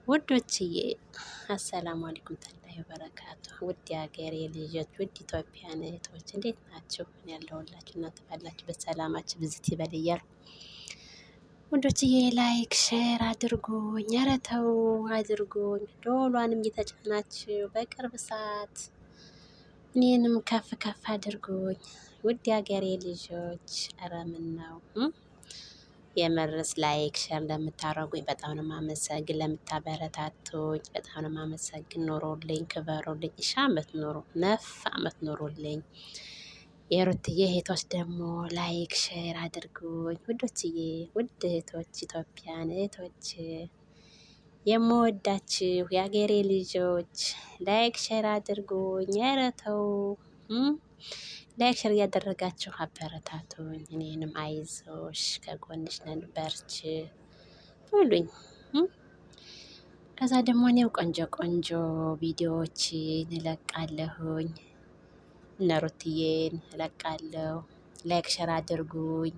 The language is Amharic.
ውዶችዬ አሰላሙ አለይኩም ተላሂ ወበረካቱ። ውድ የሀገሬ ልጆች፣ ውድ ኢትዮጵያን እህቶች እንዴት ናችሁ? ያለሁላችሁ እናንተ ባላችሁበት ሰላማችሁ ብዝት ይበል እያልኩ ውዶችዬ ላይክ ሼር አድርጉኝ፣ ኧረ ተው አድርጉኝ። ደወሏንም እየተጫናችሁ በቅርብ ሰዓት እኔንም ከፍ ከፍ አድርጉኝ። ውድ የሀገሬ ልጆች ኧረ ምን ነው የምርስ ላይክ ሸር ለምታረጉኝ በጣም ነው ማመሰግን። ለምታበረታቱኝ በጣም ነው ማመሰግን። ኖሮልኝ ክበሩልኝ። ሺህ ዓመት ኖሮ 9 ዓመት ኖሮልኝ። የሩትዬ እህቶች ደግሞ ላይክ ሼር አድርጉኝ ውዶችዬ፣ ውድ እህቶች፣ ኢትዮጵያን እህቶች የምወዳችሁ የአገሬ ልጆች ላይክ ሼር አድርጉኝ። ኧረ ተው ላይክ ሼር እያደረጋችሁ አበረታቱኝ። እኔንም አይዞሽ ከጎንሽ ነን በርች ብሉኝ። ከዛ ደግሞ እኔው ቆንጆ ቆንጆ ቪዲዮዎችን እለቃለሁኝ፣ እነ ሩትዬን እለቃለሁ። ላይክ ሼር አድርጉኝ።